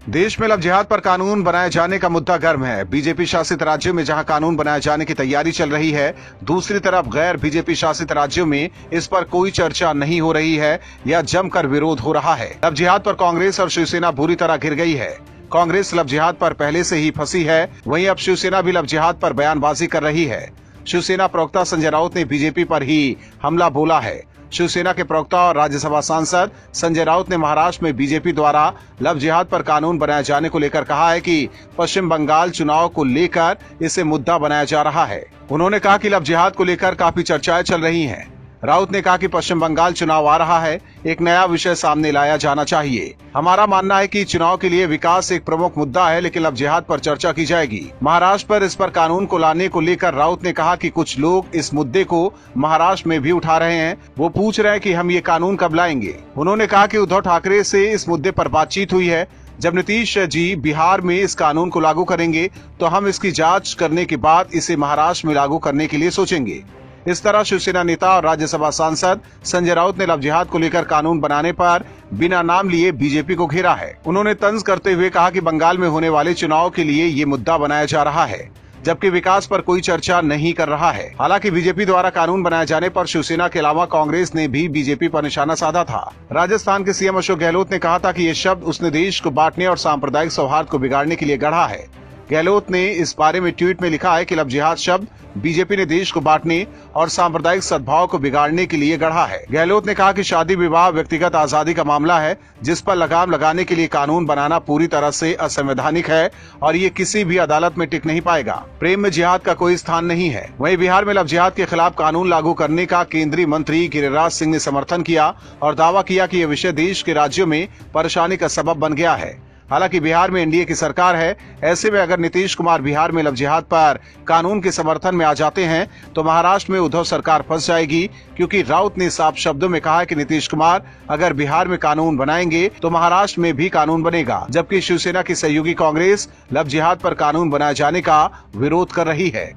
देश में लव जिहाद पर कानून बनाए जाने का मुद्दा गर्म है। बीजेपी शासित राज्यों में जहां कानून बनाए जाने की तैयारी चल रही है, दूसरी तरफ गैर बीजेपी शासित राज्यों में इस पर कोई चर्चा नहीं हो रही है या जमकर विरोध हो रहा है। लव जिहाद पर कांग्रेस और शिवसेना बुरी तरह घिर गई है। कांग्रेस लव जिहाद पर पहले से ही फंसी है, वहीं अब शिवसेना भी लव जिहाद पर बयानबाजी कर रही है। शिवसेना प्रवक्ता संजय राउत ने बीजेपी पर ही हमला बोला है। शिवसेना के प्रवक्ता और राज्यसभा सांसद संजय राउत ने महाराष्ट्र में बीजेपी द्वारा लव जिहाद पर कानून बनाए जाने को लेकर कहा है कि पश्चिम बंगाल चुनाव को लेकर इसे मुद्दा बनाया जा रहा है। उन्होंने कहा कि लव जिहाद को लेकर काफी चर्चाएं चल रही हैं। राउत ने कहा कि पश्चिम बंगाल चुनाव आ रहा है, एक नया विषय सामने लाया जाना चाहिए। हमारा मानना है कि चुनाव के लिए विकास एक प्रमुख मुद्दा है, लेकिन लव जिहाद पर चर्चा की जाएगी। महाराष्ट्र पर इस पर कानून को लाने को लेकर राउत ने कहा कि कुछ लोग इस मुद्दे को महाराष्ट्र में भी उठा रहे हैं। वो पूछ रहे हैं कि हम ये कानून कब लाएंगे। उन्होंने कहा कि उद्धव ठाकरे से इस मुद्दे पर बातचीत हुई है। जब नीतीश जी बिहार में इस कानून को लागू करेंगे तो हम इसकी जांच करने के बाद इसे महाराष्ट्र में लागू करने के लिए सोचेंगे। इस तरह शिवसेना नेता और राज्यसभा सांसद संजय राउत ने लव जिहाद को लेकर कानून बनाने पर बिना नाम लिए बीजेपी को घेरा है। उन्होंने तंज करते हुए कहा कि बंगाल में होने वाले चुनाव के लिए ये मुद्दा बनाया जा रहा है, जबकि विकास पर कोई चर्चा नहीं कर रहा है। हालांकि बीजेपी द्वारा कानून बनाए जाने पर शिवसेना के अलावा कांग्रेस ने भी बीजेपी पर निशाना साधा था। राजस्थान के सीएम अशोक गहलोत ने कहा था कि ये शब्द उसने देश को बांटने और सांप्रदायिक सौहार्द को बिगाड़ने के लिए गढ़ा है। गहलोत ने इस बारे में ट्वीट में लिखा है कि लव जिहाद शब्द बीजेपी ने देश को बांटने और सांप्रदायिक सद्भाव को बिगाड़ने के लिए गढ़ा है। गहलोत ने कहा कि शादी विवाह व्यक्तिगत आजादी का मामला है, जिस पर लगाम लगाने के लिए कानून बनाना पूरी तरह से असंवैधानिक है और ये किसी भी अदालत में टिक नहीं पाएगा। प्रेम में जिहाद का कोई स्थान नहीं है। वहीं बिहार में लव जिहाद के खिलाफ कानून लागू करने का केंद्रीय मंत्री गिरिराज सिंह ने समर्थन किया और दावा किया कि यह विषय देश के राज्यों में परेशानी का सबब बन गया है। हालांकि बिहार में एनडीए की सरकार है, ऐसे में अगर नीतीश कुमार बिहार में लव जिहाद पर कानून के समर्थन में आ जाते हैं तो महाराष्ट्र में उद्धव सरकार फंस जाएगी, क्योंकि राउत ने साफ शब्दों में कहा है कि नीतीश कुमार अगर बिहार में कानून बनाएंगे तो महाराष्ट्र में भी कानून बनेगा, जबकि शिवसेना की सहयोगी कांग्रेस लव जिहाद पर कानून बनाए जाने का विरोध कर रही है।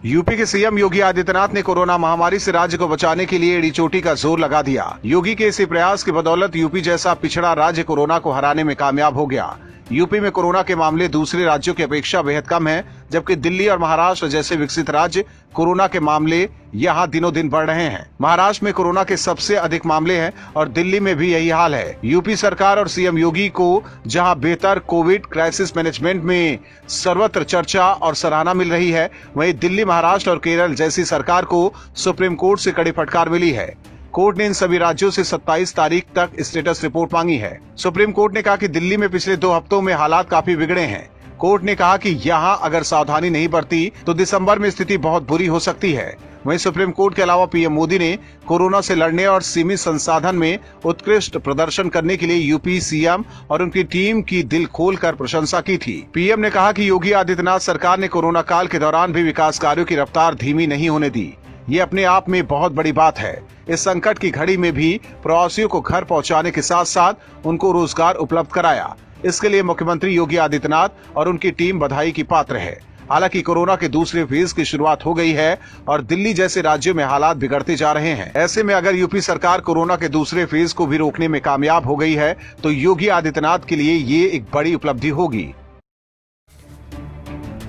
यूपी के सीएम योगी आदित्यनाथ ने कोरोना महामारी से राज्य को बचाने के लिए एड़ी चोटी का जोर लगा दिया। योगी के इसी प्रयास की बदौलत यूपी जैसा पिछड़ा राज्य कोरोना को हराने में कामयाब हो गया। यूपी में कोरोना के मामले दूसरे राज्यों की अपेक्षा बेहद कम हैं, जबकि दिल्ली और महाराष्ट्र जैसे विकसित राज्य कोरोना के मामले यहाँ दिनों दिन बढ़ रहे हैं। महाराष्ट्र में कोरोना के सबसे अधिक मामले हैं और दिल्ली में भी यही हाल है। यूपी सरकार और सीएम योगी को जहाँ बेहतर कोविड क्राइसिस मैनेजमेंट में सर्वत्र चर्चा और सराहना मिल रही है, वहीं दिल्ली, महाराष्ट्र और केरल जैसी सरकार को सुप्रीम कोर्ट से कड़ी फटकार मिली है। कोर्ट ने इन सभी राज्यों से 27 तारीख तक स्टेटस रिपोर्ट मांगी है। सुप्रीम कोर्ट ने कहा कि दिल्ली में पिछले 2 हफ्तों में हालात काफी बिगड़े हैं। कोर्ट ने कहा कि यहाँ अगर सावधानी नहीं बरती तो दिसंबर में स्थिति बहुत बुरी हो सकती है। वहीं सुप्रीम कोर्ट के अलावा पीएम मोदी ने कोरोना से लड़ने और सीमित संसाधन में उत्कृष्ट प्रदर्शन करने के लिए यूपी सीएम और उनकी टीम की दिल खोलकर प्रशंसा की थी। पीएम ने कहा कि योगी आदित्यनाथ सरकार ने कोरोना काल के दौरान भी विकास कार्यों की रफ्तार धीमी नहीं होने दी। ये अपने आप में बहुत बड़ी बात है। इस संकट की घड़ी में भी प्रवासियों को घर पहुंचाने के साथ साथ उनको रोजगार उपलब्ध कराया। इसके लिए मुख्यमंत्री योगी आदित्यनाथ और उनकी टीम बधाई की पात्र है। हालांकि कोरोना के दूसरे फेज की शुरुआत हो गई है और दिल्ली जैसे राज्यों में हालात बिगड़ते जा रहे हैं। ऐसे में अगर यूपी सरकार कोरोना के दूसरे फेज को भी रोकने में कामयाब हो गई है तो योगी आदित्यनाथ के लिए ये एक बड़ी उपलब्धि होगी।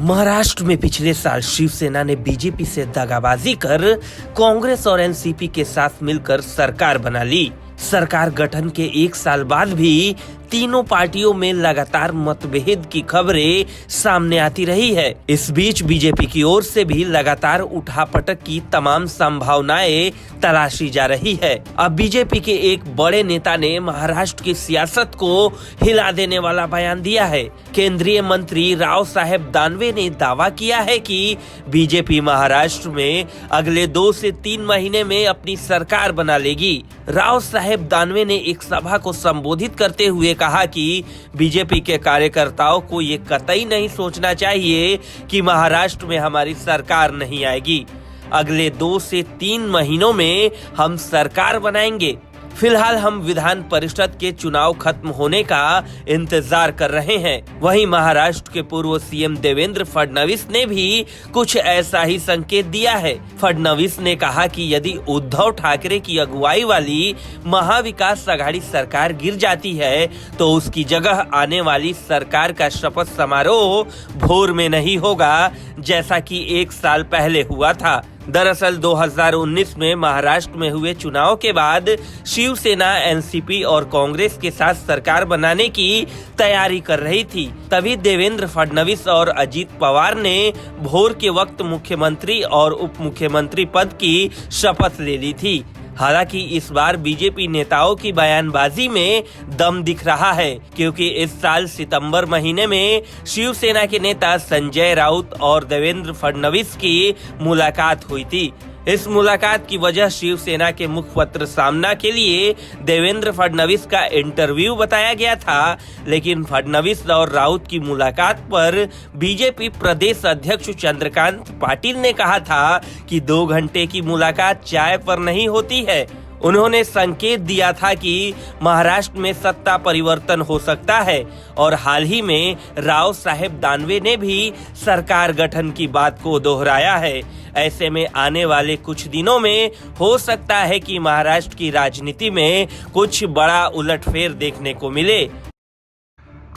महाराष्ट्र में पिछले साल शिवसेना ने बीजेपी से दगाबाजी कर कांग्रेस और एनसीपी के साथ मिलकर सरकार बना ली। सरकार गठन के 1 साल बाद भी तीनों पार्टियों में लगातार मतभेद की खबरें सामने आती रही है। इस बीच बीजेपी की ओर से भी लगातार उठापटक की तमाम संभावनाएं तलाशी जा रही है। अब बीजेपी के एक बड़े नेता ने महाराष्ट्र की सियासत को हिला देने वाला बयान दिया है। केंद्रीय मंत्री राव साहेब दानवे ने दावा किया है कि बीजेपी महाराष्ट्र में अगले 2 से 3 महीने में अपनी सरकार बना लेगी। राव साहेब दानवे ने एक सभा को संबोधित करते हुए कहा कि बीजेपी के कार्यकर्ताओं को ये कतई नहीं सोचना चाहिए कि महाराष्ट्र में हमारी सरकार नहीं आएगी। अगले 2 से 3 महीनों में हम सरकार बनाएंगे। फिलहाल हम विधान परिषद के चुनाव खत्म होने का इंतजार कर रहे हैं। वहीं महाराष्ट्र के पूर्व सीएम देवेंद्र फडणवीस ने भी कुछ ऐसा ही संकेत दिया है। फडणवीस ने कहा कि यदि उद्धव ठाकरे की अगुवाई वाली महाविकास आघाड़ी सरकार गिर जाती है तो उसकी जगह आने वाली सरकार का शपथ समारोह भोर में नहीं होगा, जैसा कि 1 साल पहले हुआ था। दरअसल 2019 में महाराष्ट्र में हुए चुनाव के बाद शिवसेना एनसीपी और कांग्रेस के साथ सरकार बनाने की तैयारी कर रही थी। तभी देवेंद्र फडणवीस और अजीत पवार ने भोर के वक्त मुख्यमंत्री और उप मुख्यमंत्री पद की शपथ ले ली थी। हालांकि इस बार बीजेपी नेताओं की बयानबाजी में दम दिख रहा है, क्योंकि इस साल सितंबर महीने में शिवसेना के नेता संजय राउत और देवेंद्र फडणवीस की मुलाकात हुई थी। इस मुलाकात की वजह शिवसेना के मुखपत्र सामना के लिए देवेंद्र फडणवीस का इंटरव्यू बताया गया था, लेकिन फडणवीस और राउत की मुलाकात पर बीजेपी प्रदेश अध्यक्ष चंद्रकांत पाटिल ने कहा था कि 2 घंटे की मुलाकात चाय पर नहीं होती है। उन्होंने संकेत दिया था कि महाराष्ट्र में सत्ता परिवर्तन हो सकता है और हाल ही में राव साहेब दानवे ने भी सरकार गठन की बात को दोहराया है। ऐसे में आने वाले कुछ दिनों में हो सकता है कि महाराष्ट्र की राजनीति में कुछ बड़ा उलटफेर देखने को मिले।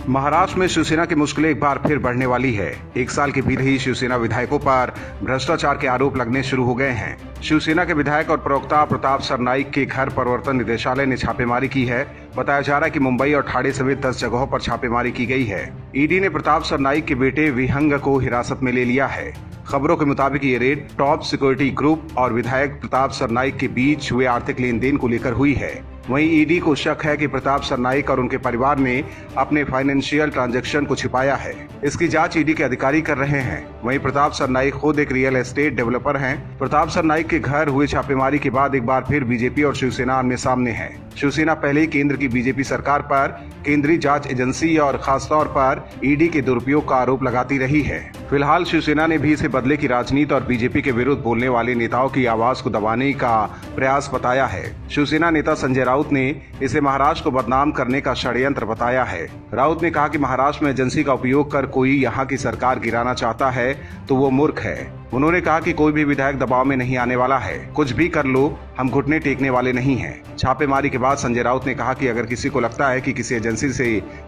महाराष्ट्र में शिवसेना की मुश्किलें एक बार फिर बढ़ने वाली है। 1 साल के भीतर ही शिवसेना विधायकों पर भ्रष्टाचार के आरोप लगने शुरू हो गए हैं। शिवसेना के विधायक और प्रवक्ता प्रताप सरनाईक के घर प्रवर्तन निदेशालय ने छापेमारी की है। बताया जा रहा है कि मुंबई और ठाणे समेत 10 जगहों पर छापेमारी की गई है। ईडी ने प्रताप सरनाईक के बेटे विहंग को हिरासत में ले लिया है। खबरों के मुताबिक ये रेड टॉप सिक्योरिटी ग्रुप और विधायक प्रताप सरनाईक के बीच हुए आर्थिक लेन देन को लेकर हुई है। वहीं ईडी को शक है कि प्रताप सरनाईक और उनके परिवार ने अपने फाइनेंशियल ट्रांजैक्शन को छिपाया है। इसकी जांच ईडी के अधिकारी कर रहे हैं। वहीं प्रताप सरनाईक खुद एक रियल एस्टेट डेवलपर हैं। प्रताप सरनाईक के घर हुए छापेमारी के बाद एक बार फिर बीजेपी और शिवसेना आमने सामने है। शिवसेना पहले ही केंद्र की बीजेपी सरकार पर केंद्रीय जांच एजेंसी और खासतौर पर ईडी के दुरुपयोग का आरोप लगाती रही है। फिलहाल शिवसेना ने भी इसे बदले की राजनीति और बीजेपी के विरुद्ध बोलने वाले नेताओं की आवाज को दबाने का प्रयास बताया है। शिवसेना नेता संजय राउत ने इसे महाराष्ट्र को बदनाम करने का षड्यंत्र बताया है। राउत ने कहा कि महाराष्ट्र में एजेंसी का उपयोग कर कोई यहाँ की सरकार गिराना चाहता है तो वो मूर्ख है। उन्होंने कहा कि कोई भी विधायक दबाव में नहीं आने वाला है। कुछ भी कर लो, हम घुटने टेकने वाले नहीं हैं। छापेमारी के बाद संजय राउत ने कहा कि अगर किसी को लगता है कि किसी एजेंसी से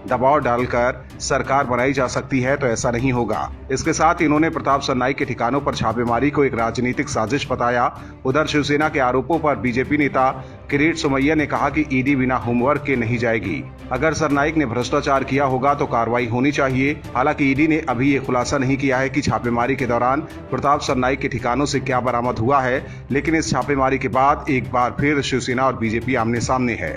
दबाव डालकर सरकार बनाई जा सकती है तो ऐसा नहीं होगा। इसके साथ ही इन्होंने प्रताप सरनाईक के ठिकानों पर छापेमारी को एक राजनीतिक साजिश बताया। उधर शिवसेना के आरोपों पर बीजेपी नेता किरीट सोमैया ने कहा कि ईडी बिना होमवर्क के नहीं जाएगी। अगर सरनाईक ने भ्रष्टाचार किया होगा तो कार्रवाई होनी चाहिए। हालांकि ईडी ने अभी ये खुलासा नहीं किया है कि छापेमारी के दौरान प्रताप सरनाईक के ठिकानों से क्या बरामद हुआ है, लेकिन इस छापेमारी के बाद एक बार फिर शिवसेना और बीजेपी आमने सामने है।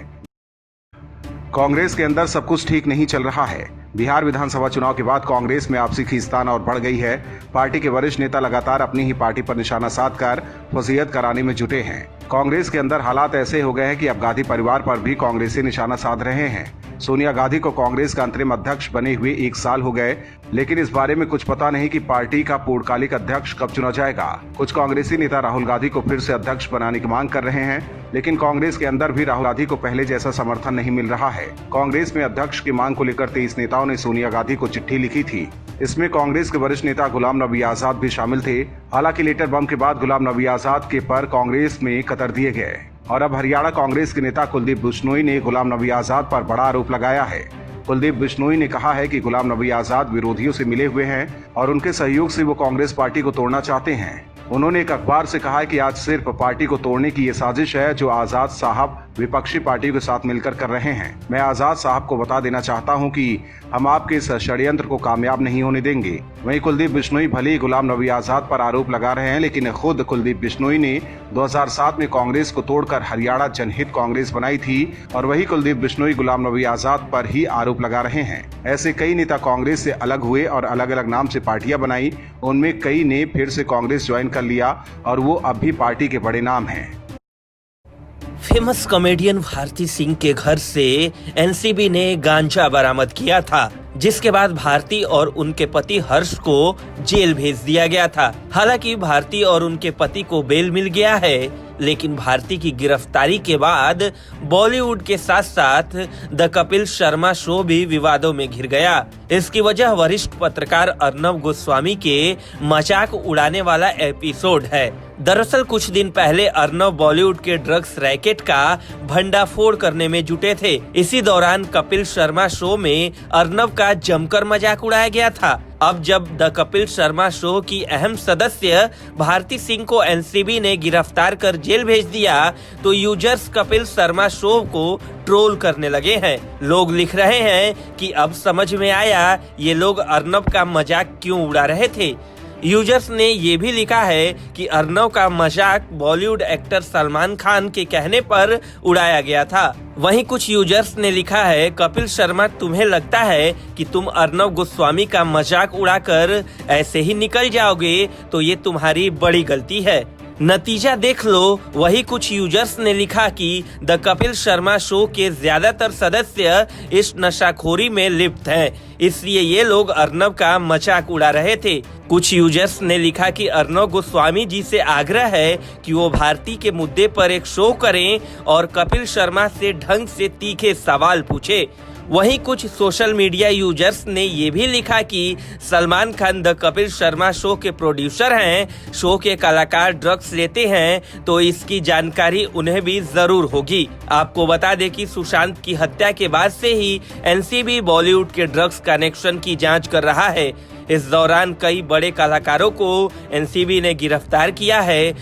कांग्रेस के अंदर सब कुछ ठीक नहीं चल रहा है। बिहार विधानसभा चुनाव के बाद कांग्रेस में आपसी खींचतान और बढ़ गई है। पार्टी के वरिष्ठ नेता लगातार अपनी ही पार्टी पर निशाना साधकर फजीहत कराने में जुटे हैं। कांग्रेस के अंदर हालात ऐसे हो गए हैं कि अब गांधी परिवार पर भी कांग्रेसी निशाना साध रहे हैं। सोनिया गांधी को कांग्रेस का अंतरिम अध्यक्ष बने हुए 1 साल हो गए, लेकिन इस बारे में कुछ पता नहीं कि पार्टी का पूर्णकालिक अध्यक्ष कब चुना जाएगा। कुछ कांग्रेसी नेता राहुल गांधी को फिर से अध्यक्ष बनाने की मांग कर रहे हैं, लेकिन कांग्रेस के अंदर भी राहुल गांधी को पहले जैसा समर्थन नहीं मिल रहा है। कांग्रेस में अध्यक्ष की मांग को लेकर 23 नेताओं ने सोनिया गांधी को चिट्ठी लिखी थी। इसमें कांग्रेस के वरिष्ठ नेता गुलाम नबी आजाद भी शामिल थे। हालांकि लेटर बम के बाद गुलाम नबी आजाद के पर कांग्रेस में कतर दिए गए और अब हरियाणा कांग्रेस के नेता कुलदीप बिश्नोई ने गुलाम नबी आजाद पर बड़ा आरोप लगाया है। कुलदीप बिश्नोई ने कहा है कि गुलाम नबी आजाद विरोधियों से मिले हुए हैं और उनके सहयोग से वो कांग्रेस पार्टी को तोड़ना चाहते हैं। उन्होंने एक अखबार से कहा है कि आज सिर्फ पार्टी को तोड़ने की ये साजिश है जो आजाद साहब विपक्षी पार्टी के साथ मिलकर कर रहे हैं। मैं आजाद साहब को बता देना चाहता हूं कि हम आपके इस षड्यंत्र को कामयाब नहीं होने देंगे। वहीं कुलदीप बिश्नोई भले ही गुलाम नबी आजाद पर आरोप लगा रहे हैं, लेकिन खुद कुलदीप बिश्नोई ने 2007 में कांग्रेस को तोड़कर हरियाणा जनहित कांग्रेस बनाई थी और वही कुलदीप बिश्नोई गुलाम नबी आजाद पर ही आरोप लगा रहे हैं। ऐसे कई नेता कांग्रेस से अलग हुए और अलग अलग नाम से पार्टियां बनाई। उनमें कई ने फिर से कांग्रेस ज्वाइन कर लिया और वो अब भी पार्टी के बड़े नाम हैं। फेमस कॉमेडियन भारती सिंह के घर से एनसीबी ने गांजा बरामद किया था, जिसके बाद भारती और उनके पति हर्ष को जेल भेज दिया गया था। हालांकि भारती और उनके पति को बेल मिल गया है, लेकिन भारती की गिरफ्तारी के बाद बॉलीवुड के साथ साथ द कपिल शर्मा शो भी विवादों में घिर गया। इसकी वजह वरिष्ठ पत्रकार अर्नब गोस्वामी के मजाक उड़ाने वाला एपिसोड है। दरअसल कुछ दिन पहले अर्नब बॉलीवुड के ड्रग्स रैकेट का भंडाफोड़ करने में जुटे थे। इसी दौरान कपिल शर्मा शो में अर्नब का जमकर मजाक उड़ाया गया था। अब जब द कपिल शर्मा शो की अहम सदस्य भारती सिंह को एनसीबी ने गिरफ्तार कर जेल भेज दिया तो यूजर्स कपिल शर्मा शो को ट्रोल करने लगे हैं। लोग लिख रहे हैं कि अब समझ में आया ये लोग अर्नब का मजाक क्यों उड़ा रहे थे। यूजर्स ने ये भी लिखा है कि अर्नब का मजाक बॉलीवुड एक्टर सलमान खान के कहने पर उड़ाया गया था। वहीं कुछ यूजर्स ने लिखा है, कपिल शर्मा तुम्हें लगता है कि तुम अर्नब गोस्वामी का मजाक उड़ाकर ऐसे ही निकल जाओगे तो ये तुम्हारी बड़ी गलती है। नतीजा देख लो। वही कुछ यूजर्स ने लिखा कि द कपिल शर्मा शो के ज्यादातर सदस्य इस नशाखोरी में लिप्त हैं, इसलिए ये लोग अर्नब का मजाक उड़ा रहे थे। कुछ यूजर्स ने लिखा कि अर्नब गोस्वामी जी से आग्रह है कि वो भारती के मुद्दे पर एक शो करें और कपिल शर्मा से ढंग से तीखे सवाल पूछे। वहीं कुछ सोशल मीडिया यूजर्स ने ये भी लिखा कि सलमान खान द कपिल शर्मा शो के प्रोड्यूसर हैं, शो के कलाकार ड्रग्स लेते हैं तो इसकी जानकारी उन्हें भी जरूर होगी। आपको बता दें कि सुशांत की हत्या के बाद से ही एनसीबी बॉलीवुड के ड्रग्स कनेक्शन की जांच कर रहा है। इस दौरान कई बड़े कलाकारों को एनसीबी ने गिरफ्तार किया है।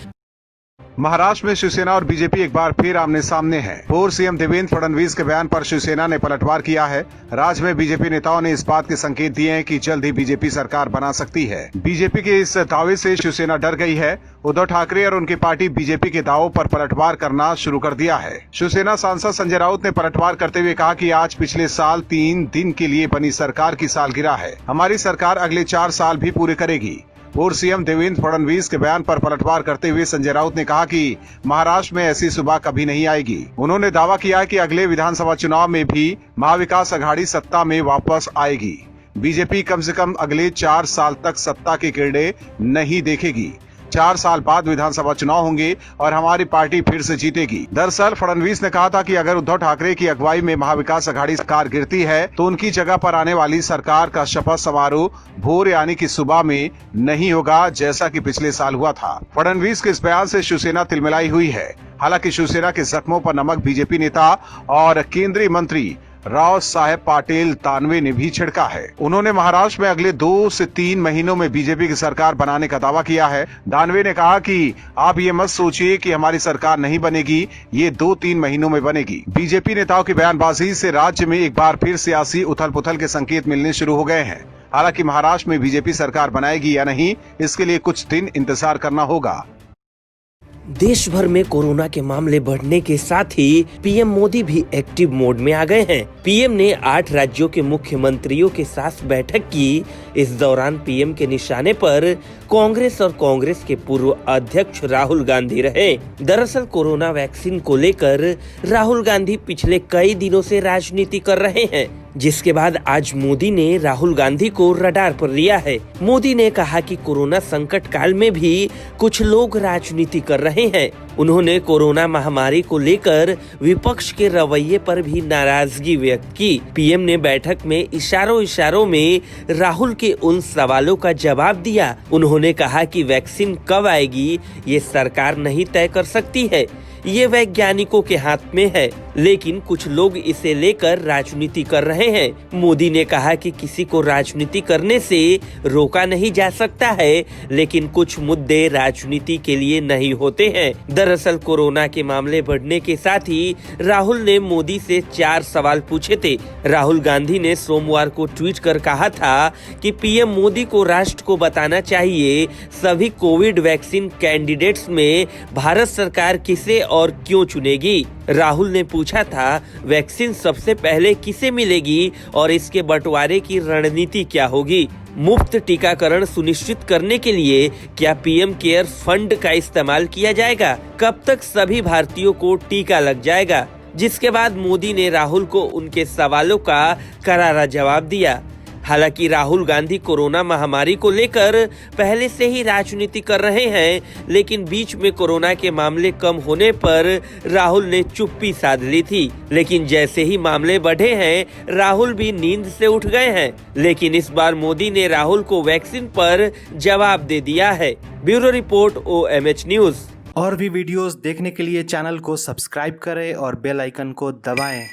महाराष्ट्र में शिवसेना और बीजेपी एक बार फिर आमने सामने है। पूर्व सीएम देवेंद्र फडणवीस के बयान पर शिवसेना ने पलटवार किया है। राज्य में बीजेपी नेताओं ने इस बात के संकेत दिए हैं कि जल्द ही बीजेपी सरकार बना सकती है। बीजेपी के इस दावे से शिवसेना डर गई है। उद्धव ठाकरे और उनकी पार्टी बीजेपी के दावों पर पलटवार करना शुरू कर दिया है। शिवसेना सांसद संजय राउत ने पलटवार करते हुए कहा कि आज पिछले साल 3 दिन के लिए बनी सरकार की सालगिरह है। हमारी सरकार अगले 4 साल भी पूरे करेगी। पूर्व सीएम देवेंद्र फडणवीस के बयान पर पलटवार करते हुए संजय राउत ने कहा कि महाराष्ट्र में ऐसी सुबह कभी नहीं आएगी। उन्होंने दावा किया कि अगले विधानसभा चुनाव में भी महाविकास अघाड़ी सत्ता में वापस आएगी। बीजेपी कम से कम अगले 4 साल तक सत्ता के किरणे नहीं देखेगी। 4 साल बाद विधानसभा चुनाव होंगे और हमारी पार्टी फिर से जीतेगी। दरअसल फडणवीस ने कहा था कि अगर उद्धव ठाकरे की अगुवाई में महाविकास अघाड़ी सरकार गिरती है तो उनकी जगह पर आने वाली सरकार का शपथ समारोह भोर यानी कि सुबह में नहीं होगा, जैसा कि पिछले साल हुआ था। फडणवीस के इस बयान से शिवसेना तिलमिलाई हुई है। हालांकि शिवसेना के जख्मों पर नमक बीजेपी नेता और केंद्रीय मंत्री राव साहेब पाटिल दानवे ने भी छिड़का है। उन्होंने महाराष्ट्र में अगले 2 से 3 महीनों में बीजेपी की सरकार बनाने का दावा किया है। दानवे ने कहा कि आप ये मत सोचिए कि हमारी सरकार नहीं बनेगी, ये 2-3 महीनों में बनेगी। बीजेपी नेताओं की बयानबाजी से राज्य में एक बार फिर सियासी उथल पुथल के संकेत मिलने शुरू हो गए हैं। हालांकि महाराष्ट्र में बीजेपी सरकार बनाएगी या नहीं, इसके लिए कुछ दिन इंतजार करना होगा। देश भर में कोरोना के मामले बढ़ने के साथ ही पीएम मोदी भी एक्टिव मोड में आ गए हैं। पीएम ने 8 राज्यों के मुख्यमंत्रियों के साथ बैठक की। इस दौरान पीएम के निशाने पर कांग्रेस और कांग्रेस के पूर्व अध्यक्ष राहुल गांधी रहे। दरअसल कोरोना वैक्सीन को लेकर राहुल गांधी पिछले कई दिनों से राजनीति कर रहे हैं, जिसके बाद आज मोदी ने राहुल गांधी को रडार पर लिया है। मोदी ने कहा कि कोरोना संकट काल में भी कुछ लोग राजनीति कर रहे हैं। उन्होंने कोरोना महामारी को लेकर विपक्ष के रवैये पर भी नाराजगी व्यक्त की। पीएम ने बैठक में इशारों में राहुल के उन सवालों का जवाब दिया। उन्होंने कहा कि वैक्सीन कब आएगी ये सरकार नहीं तय कर सकती है, ये वैज्ञानिकों के हाथ में है, लेकिन कुछ लोग इसे लेकर राजनीति कर रहे हैं। मोदी ने कहा कि किसी को राजनीति करने से रोका नहीं जा सकता है, लेकिन कुछ मुद्दे राजनीति के लिए नहीं होते हैं। दरअसल कोरोना के मामले बढ़ने के साथ ही राहुल ने मोदी से 4 सवाल पूछे थे। राहुल गांधी ने सोमवार को ट्वीट कर कहा था कि पीएम मोदी को राष्ट्र को बताना चाहिए सभी कोविड वैक्सीन कैंडिडेट्स में भारत सरकार किसे और क्यों चुनेगी। राहुल ने पूछा था वैक्सीन सबसे पहले किसे मिलेगी और इसके बंटवारे की रणनीति क्या होगी। मुफ्त टीकाकरण सुनिश्चित करने के लिए क्या पीएम केयर फंड का इस्तेमाल किया जाएगा? कब तक सभी भारतीयों को टीका लग जाएगा? जिसके बाद मोदी ने राहुल को उनके सवालों का करारा जवाब दिया। हालांकि राहुल गांधी कोरोना महामारी को लेकर पहले से ही राजनीति कर रहे हैं, लेकिन बीच में कोरोना के मामले कम होने पर राहुल ने चुप्पी साध ली थी। लेकिन जैसे ही मामले बढ़े हैं, राहुल भी नींद से उठ गए हैं। लेकिन इस बार मोदी ने राहुल को वैक्सीन पर जवाब दे दिया है। Bureau report OMH news. और भी वीडियोस देखने के लिए चैनल को सब्सक्राइब करें और बेल आइकन को दबाएं।